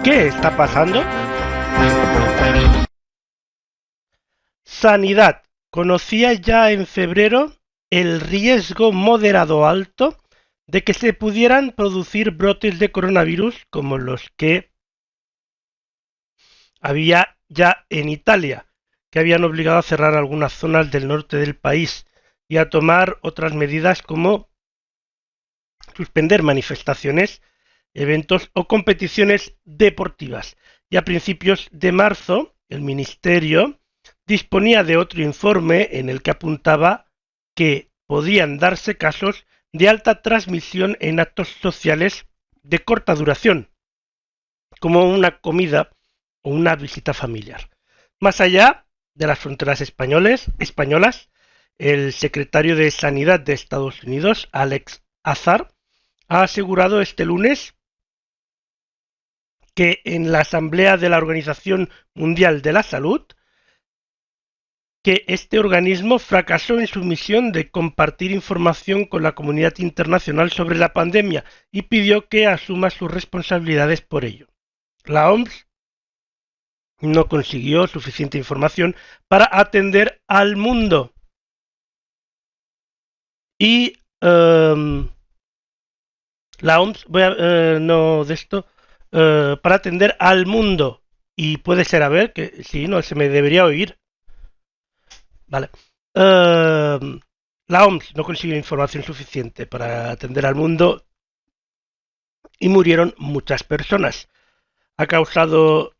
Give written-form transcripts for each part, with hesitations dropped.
¿Qué está pasando? Sanidad conocía ya en febrero el riesgo moderado alto de que se pudieran producir brotes de coronavirus como los que había ya en Italia, que habían obligado a cerrar algunas zonas del norte del país y a tomar otras medidas como suspender manifestaciones, eventos o competiciones deportivas. Y a principios de marzo, el Ministerio disponía de otro informe en el que apuntaba que podían darse casos de alta transmisión en actos sociales de corta duración, como una comida o una visita familiar. Más allá de las fronteras españolas, el secretario de Sanidad de Estados Unidos, Alex Azar, ha asegurado este lunes que en la Asamblea de la Organización Mundial de la Salud, que este organismo fracasó en su misión de compartir información con la comunidad internacional sobre la pandemia y pidió que asuma sus responsabilidades por ello. La OMS no consiguió suficiente información para atender al mundo y la OMS, no de esto, para atender al mundo y puede ser, a ver, que sí, no, se me debería oír. Vale. La OMS no consiguió información suficiente para atender al mundo y murieron muchas personas. Ha acusado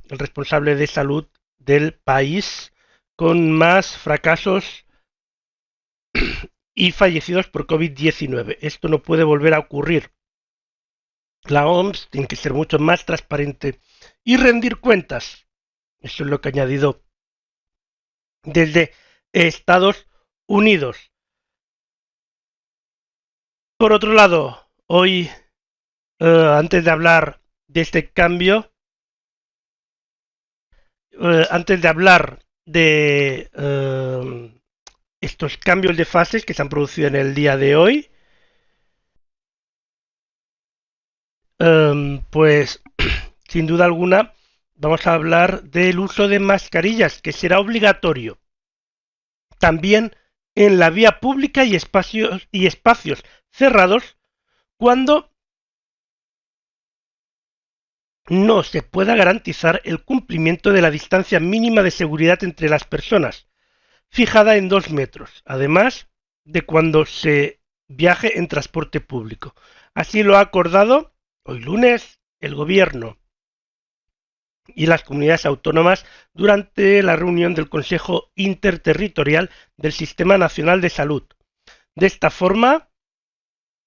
el responsable de salud del país con más fracasos y fallecidos por COVID-19. Esto no puede volver a ocurrir. La OMS tiene que ser mucho más transparente y rendir cuentas. Eso es lo que ha añadido desde Estados Unidos. Por otro lado, hoy, antes de hablar de este cambio, antes de hablar de estos cambios de fases que se han producido en el día de hoy, pues sin duda alguna vamos a hablar del uso de mascarillas, que será obligatorio también en la vía pública y espacios cerrados cuando no se pueda garantizar el cumplimiento de la distancia mínima de seguridad entre las personas, fijada en 2 metros, además de cuando se viaje en transporte público. Así lo ha acordado hoy lunes el Gobierno y las comunidades autónomas durante la reunión del Consejo Interterritorial del Sistema Nacional de Salud. De esta forma,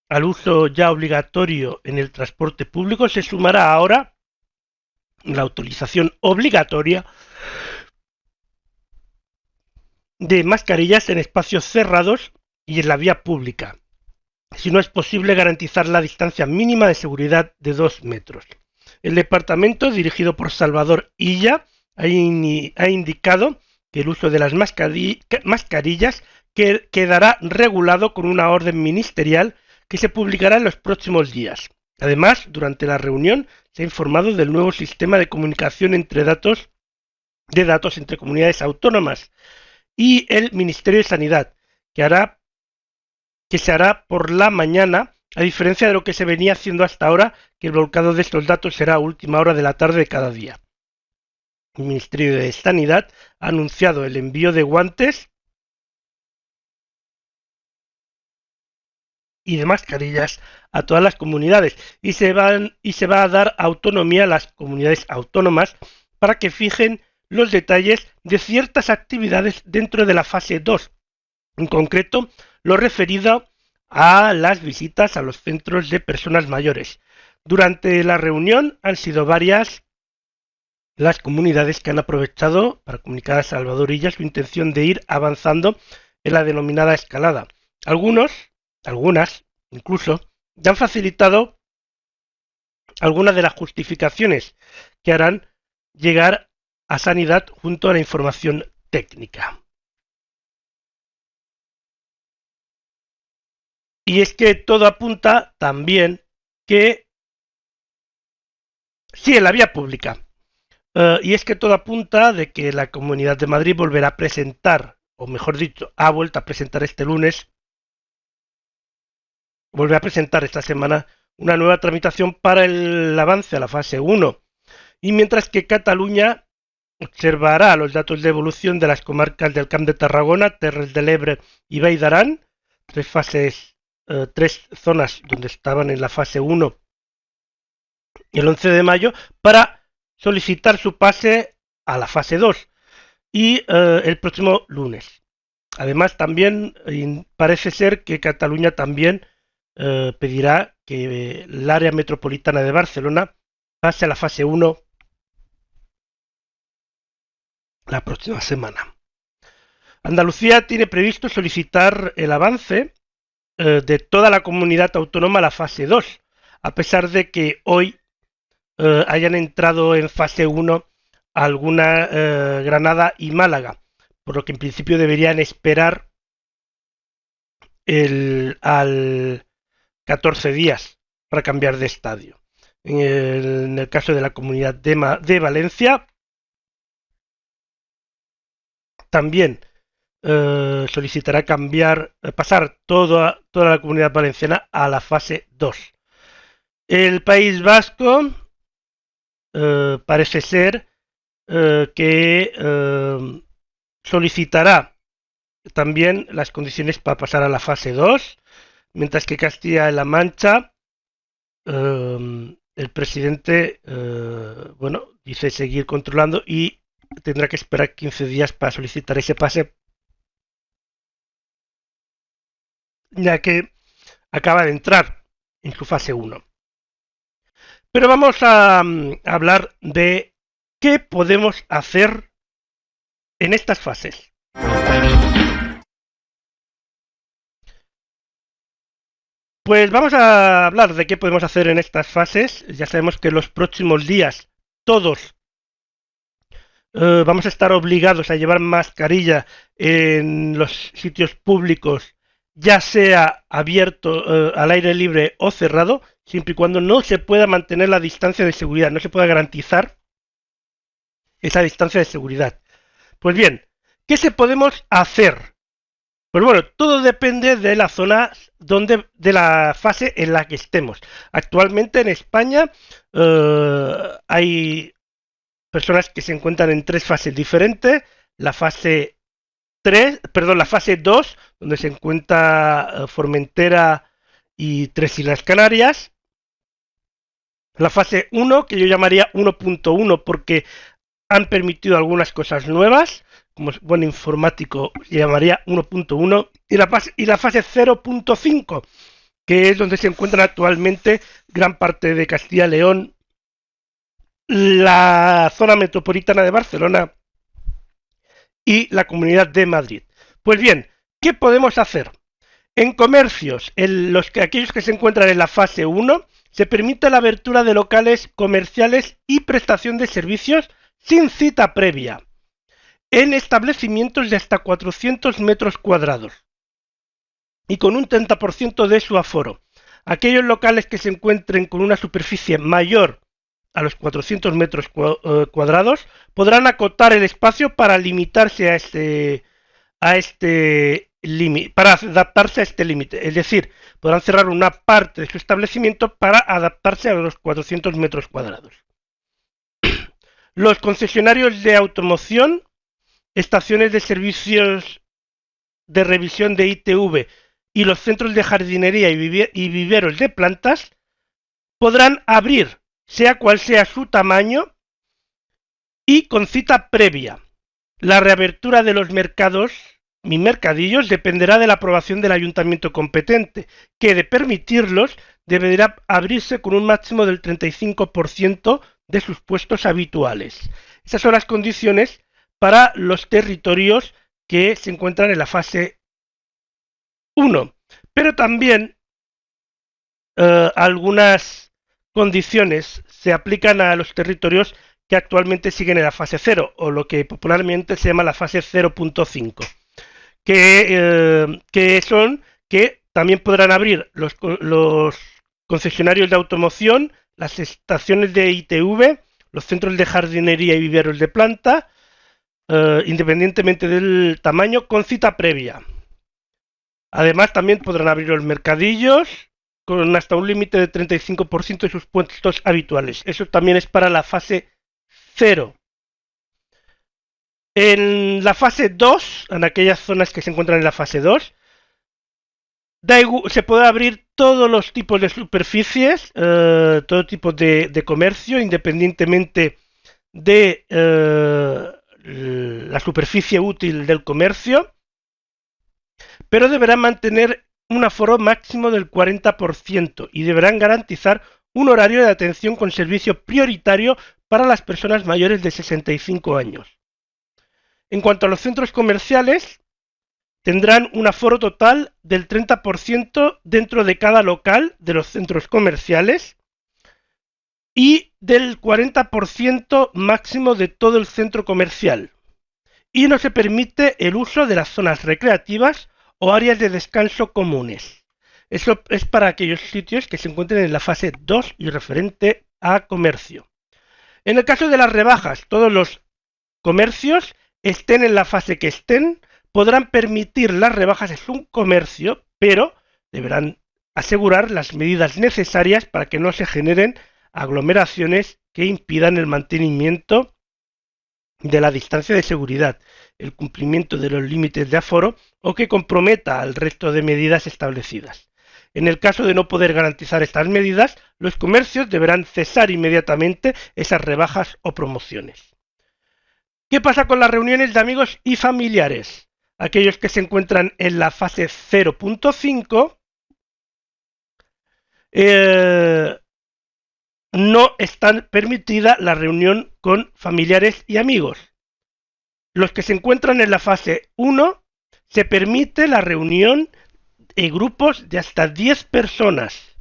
al uso ya obligatorio en el transporte público se sumará ahora la utilización obligatoria de mascarillas en espacios cerrados y en la vía pública, si no es posible garantizar la distancia mínima de seguridad de 2 metros. El departamento, dirigido por Salvador Illa, ha indicado que el uso de las mascarillas quedará regulado con una orden ministerial que se publicará en los próximos días. Además, durante la reunión se ha informado del nuevo sistema de comunicación entre datos entre comunidades autónomas y el Ministerio de Sanidad, que se hará por la mañana, a diferencia de lo que se venía haciendo hasta ahora, que el volcado de estos datos será a última hora de la tarde de cada día. El Ministerio de Sanidad ha anunciado el envío de guantes y de mascarillas a todas las comunidades y se va a dar autonomía a las comunidades autónomas para que fijen los detalles de ciertas actividades dentro de la fase 2, en concreto lo referido a las visitas a los centros de personas mayores. Durante la reunión han sido varias las comunidades que han aprovechado para comunicar a Salvador Illa su intención de ir avanzando en la denominada escalada. Algunas, incluso, ya han facilitado algunas de las justificaciones que harán llegar a Sanidad junto a la información técnica. Y es que todo apunta también que Sí, en la vía pública. Y es que todo apunta de que la Comunidad de Madrid volverá a presentar, o mejor dicho, ha vuelto a presentar este lunes, vuelve a presentar esta semana una nueva tramitación para el avance a la fase 1. Y mientras que Cataluña observará los datos de evolución de las comarcas del Camp de Tarragona, Terres de l'Ebre y Vall d'Aran, tres zonas donde estaban en la fase 1 el 11 de mayo, para solicitar su pase a la fase 2 y el próximo lunes. Además, también parece ser que Cataluña también pedirá que el área metropolitana de Barcelona pase a la fase 1 la próxima semana. Andalucía tiene previsto solicitar el avance de toda la comunidad autónoma a la fase 2, a pesar de que hoy hayan entrado en fase 1 alguna Granada y Málaga, por lo que en principio deberían esperar al 14 días para cambiar de estadio. En el caso de la comunidad de Valencia, también solicitará pasar toda la comunidad valenciana a la fase 2. El País Vasco parece ser que solicitará también las condiciones para pasar a la fase 2, mientras que Castilla-La Mancha, el presidente, dice seguir controlando y tendrá que esperar 15 días para solicitar ese pase, ya que acaba de entrar en su fase 1. Pero vamos a hablar de qué podemos hacer en estas fases. Pues vamos a hablar de qué podemos hacer en estas fases. Ya sabemos que los próximos días todos vamos a estar obligados a llevar mascarilla en los sitios públicos, ya sea abierto al aire libre o cerrado, siempre y cuando no se pueda mantener la distancia de seguridad, no se pueda garantizar esa distancia de seguridad. Pues bien, ¿qué se podemos hacer? Pues bueno, todo depende de la zona de la fase en la que estemos. Actualmente en España hay personas que se encuentran en tres fases diferentes. La fase la fase 2, donde se encuentra Formentera y tres Islas Canarias. La fase 1, que yo llamaría 1.1 porque han permitido algunas cosas nuevas, como buen informático llamaría 1.1, y la fase 0.5, que es donde se encuentran actualmente gran parte de Castilla y León, la zona metropolitana de Barcelona y la Comunidad de Madrid. Pues bien, ¿qué podemos hacer? En comercios, aquellos que se encuentran en la fase 1, se permite la abertura de locales comerciales y prestación de servicios sin cita previa, en establecimientos de hasta 400 metros cuadrados y con un 30% de su aforo. Aquellos locales que se encuentren con una superficie mayor a los 400 metros cuadrados podrán acotar el espacio para limitarse a este límite, para adaptarse a este límite. Es decir, podrán cerrar una parte de su establecimiento para adaptarse a los 400 metros cuadrados. Los concesionarios de automoción, estaciones de servicios de revisión de ITV y los centros de jardinería y viveros de plantas podrán abrir, sea cual sea su tamaño, y con cita previa. La reapertura de los mercados y mercadillos dependerá de la aprobación del ayuntamiento competente, que de permitirlos deberá abrirse con un máximo del 35% de sus puestos habituales. Esas son las condiciones para los territorios que se encuentran en la fase 1. Pero también algunas condiciones se aplican a los territorios que actualmente siguen en la fase 0, o lo que popularmente se llama la fase 0.5, que son que también podrán abrir los concesionarios de automoción, las estaciones de ITV, los centros de jardinería y viveros de planta, independientemente del tamaño, con cita previa. Además, también podrán abrir los mercadillos con hasta un límite de 35% de sus puestos habituales. Eso también es para la fase 0. En la fase 2, en aquellas zonas que se encuentran en la fase 2, se puede abrir todos los tipos de superficies, todo tipo de comercio, independientemente de la superficie útil del comercio, pero deberán mantener un aforo máximo del 40% y deberán garantizar un horario de atención con servicio prioritario para las personas mayores de 65 años. En cuanto a los centros comerciales, tendrán un aforo total del 30% dentro de cada local de los centros comerciales y del 40% máximo de todo el centro comercial. Y no se permite el uso de las zonas recreativas o áreas de descanso comunes. Eso es para aquellos sitios que se encuentren en la fase 2 y referente a comercio. En el caso de las rebajas, todos los comercios, estén en la fase que estén, podrán permitir las rebajas en su comercio, pero deberán asegurar las medidas necesarias para que no se generen aglomeraciones que impidan el mantenimiento de la distancia de seguridad, el cumplimiento de los límites de aforo o que comprometa al resto de medidas establecidas. En el caso de no poder garantizar estas medidas, los comercios deberán cesar inmediatamente esas rebajas o promociones. ¿Qué pasa con las reuniones de amigos y familiares? Aquellos que se encuentran en la fase 0.5 no está permitida la reunión con familiares y amigos. Los que se encuentran en la fase 1 se permite la reunión en grupos de hasta 10 personas.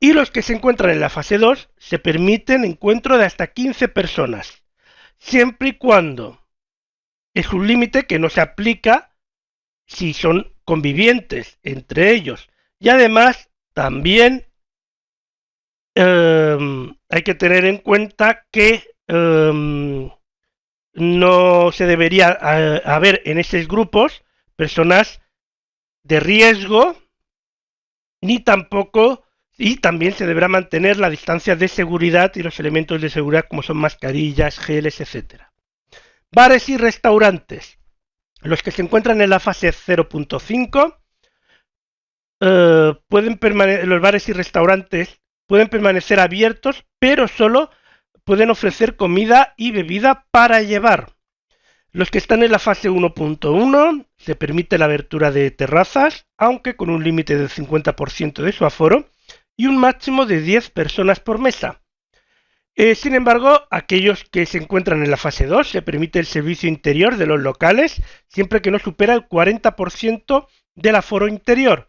Y los que se encuentran en la fase 2 se permiten encuentro de hasta 15 personas, siempre y cuando es un límite que no se aplica si son convivientes entre ellos. Y además también hay que tener en cuenta que no se debería haber en esos grupos personas de riesgo, ni tampoco, y también se deberá mantener la distancia de seguridad y los elementos de seguridad como son mascarillas, geles, etc. Bares y restaurantes. Los que se encuentran en la fase 0.5 los bares y restaurantes pueden permanecer abiertos, pero solo pueden ofrecer comida y bebida para llevar. Los que están en la fase 1.1 se permite la abertura de terrazas, aunque con un límite del 50% de su aforo y un máximo de 10 personas por mesa. Sin embargo, aquellos que se encuentran en la fase 2 se permite el servicio interior de los locales siempre que no supera el 40% del aforo interior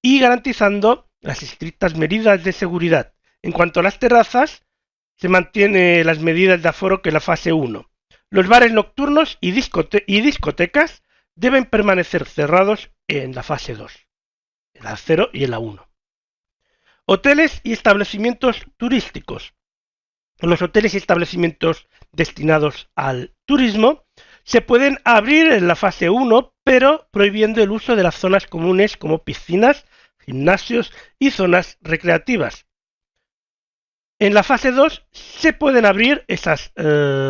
y garantizando las estrictas medidas de seguridad. En cuanto a las terrazas, se mantiene las medidas de aforo que en la fase 1. Los bares nocturnos y discotecas deben permanecer cerrados en la fase 2, en la 0 y en la 1. Hoteles y establecimientos turísticos. Los hoteles y establecimientos destinados al turismo se pueden abrir en la fase 1, pero prohibiendo el uso de las zonas comunes como piscinas, gimnasios y zonas recreativas. En la fase 2 se pueden abrir esas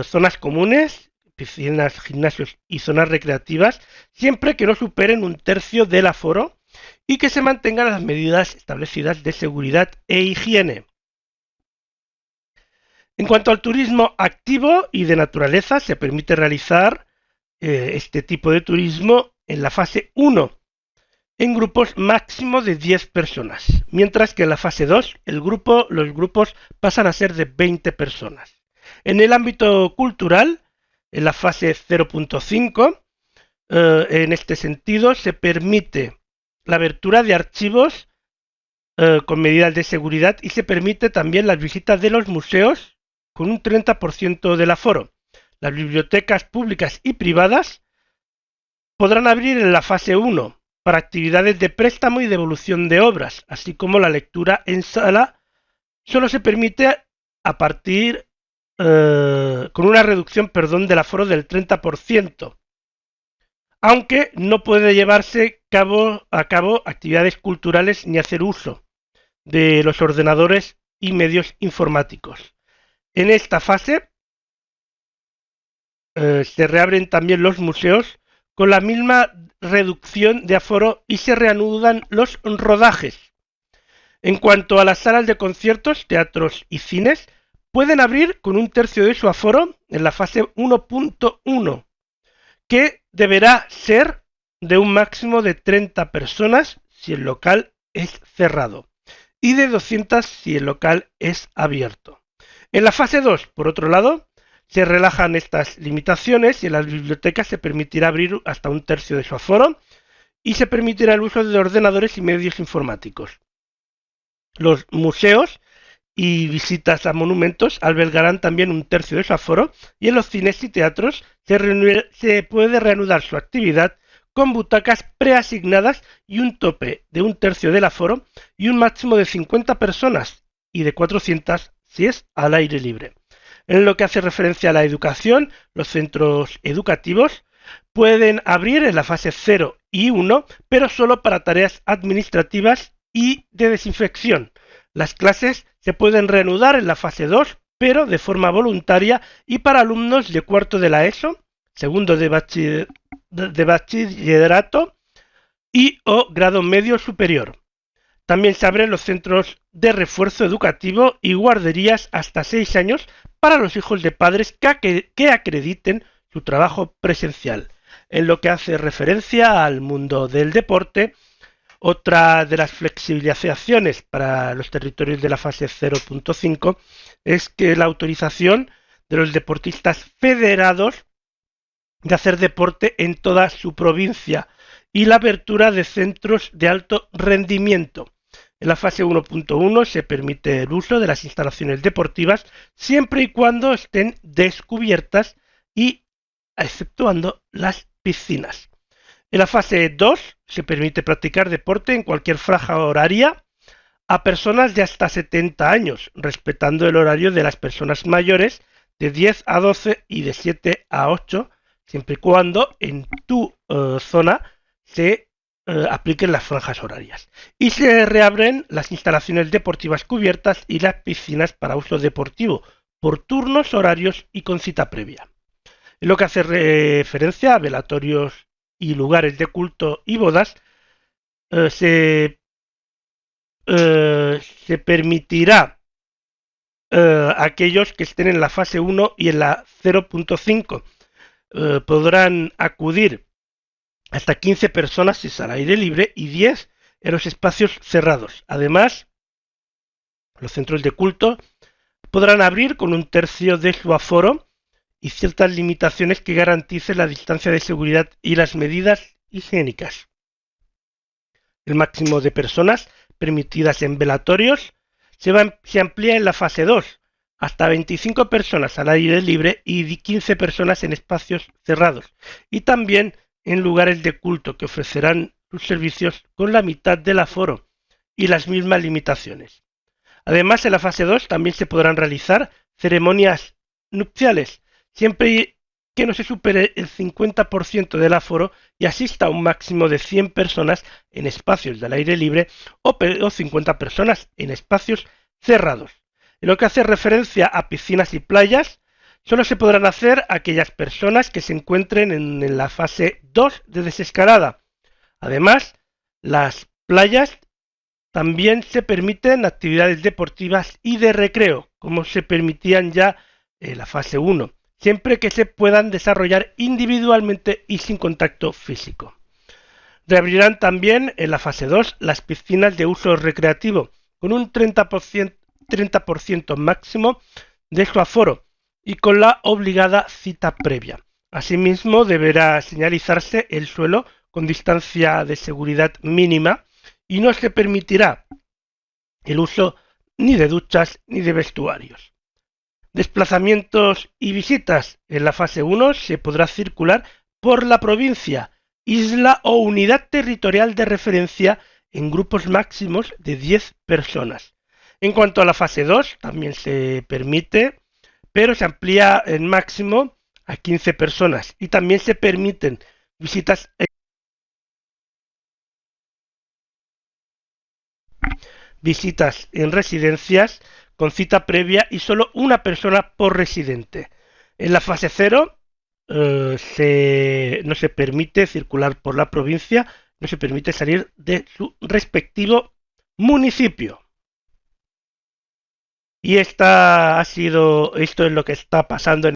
zonas comunes, piscinas, gimnasios y zonas recreativas, siempre que no superen un tercio del aforo y que se mantengan las medidas establecidas de seguridad e higiene. En cuanto al turismo activo y de naturaleza, se permite realizar este tipo de turismo en la fase 1, en grupos máximo de 10 personas, mientras que en la fase 2 los grupos pasan a ser de 20 personas. En el ámbito cultural, en la fase 0.5, en este sentido, se permite la abertura de archivos con medidas de seguridad y se permite también las visitas de los museos con un 30% del aforo. Las bibliotecas públicas y privadas podrán abrir en la fase 1 para actividades de préstamo y devolución de obras, así como la lectura en sala solo se permite a partir con una reducción, del aforo del 30%, aunque no puede llevarse a cabo actividades culturales ni hacer uso de los ordenadores y medios informáticos. En esta fase se reabren también los museos con la misma reducción de aforo y se reanudan los rodajes. En cuanto a las salas de conciertos, teatros y cines, pueden abrir con un tercio de su aforo en la fase 1.1, que deberá ser de un máximo de 30 personas si el local es cerrado y de 200 si el local es abierto. En la fase 2, por otro lado, se relajan estas limitaciones y en las bibliotecas se permitirá abrir hasta un tercio de su aforo y se permitirá el uso de ordenadores y medios informáticos. Los museos y visitas a monumentos albergarán también un tercio de su aforo y en los cines y teatros se puede reanudar su actividad con butacas preasignadas y un tope de un tercio del aforo y un máximo de 50 personas y de 400 si es al aire libre. En lo que hace referencia a la educación, los centros educativos pueden abrir en la fase 0 y 1, pero solo para tareas administrativas y de desinfección. Las clases se pueden reanudar en la fase 2, pero de forma voluntaria y para alumnos de cuarto de la ESO, segundo de bachillerato y o grado medio superior. También se abren los centros de refuerzo educativo y guarderías hasta 6 años para los hijos de padres que acrediten su trabajo presencial. En lo que hace referencia al mundo del deporte, otra de las flexibilizaciones para los territorios de la fase 0.5 es que la autorización de los deportistas federados de hacer deporte en toda su provincia y la apertura de centros de alto rendimiento. En la fase 1.1 se permite el uso de las instalaciones deportivas siempre y cuando estén descubiertas y exceptuando las piscinas. En la fase 2 se permite practicar deporte en cualquier franja horaria a personas de hasta 70 años, respetando el horario de las personas mayores de 10 a 12 y de 7 a 8, siempre y cuando en tu zona se apliquen las franjas horarias. Y se reabren las instalaciones deportivas cubiertas y las piscinas para uso deportivo, por turnos horarios y con cita previa. En lo que hace referencia a velatorios y lugares de culto y bodas, se permitirá aquellos que estén en la fase 1 y en la 0.5 podrán acudir hasta 15 personas si es al aire libre y 10 en los espacios cerrados. Además, los centros de culto podrán abrir con un tercio de su aforo y ciertas limitaciones que garanticen la distancia de seguridad y las medidas higiénicas. El máximo de personas permitidas en velatorios se amplía en la fase 2, hasta 25 personas al aire libre y 15 personas en espacios cerrados, y también en lugares de culto que ofrecerán sus servicios con la mitad del aforo y las mismas limitaciones. Además, en la fase 2 también se podrán realizar ceremonias nupciales, siempre que no se supere el 50% del aforo y asista a un máximo de 100 personas en espacios del aire libre o 50 personas en espacios cerrados. En lo que hace referencia a piscinas y playas, solo se podrán hacer aquellas personas que se encuentren en la fase 2 de desescalada. Además, las playas también se permiten actividades deportivas y de recreo, como se permitían ya en la fase 1, siempre que se puedan desarrollar individualmente y sin contacto físico. Reabrirán también en la fase 2 las piscinas de uso recreativo, con un 30% máximo de su aforo y con la obligada cita previa. Asimismo, deberá señalizarse el suelo con distancia de seguridad mínima y no se permitirá el uso ni de duchas ni de vestuarios. Desplazamientos y visitas. En la fase 1 se podrá circular por la provincia, isla o unidad territorial de referencia en grupos máximos de 10 personas. En cuanto a la fase 2, también se permite, pero se amplía en máximo a 15 personas y también se permiten visitas en residencias con cita previa y solo una persona por residente. En la fase 0 no se permite circular por la provincia, no se permite salir de su respectivo municipio. Y esto es lo que está pasando en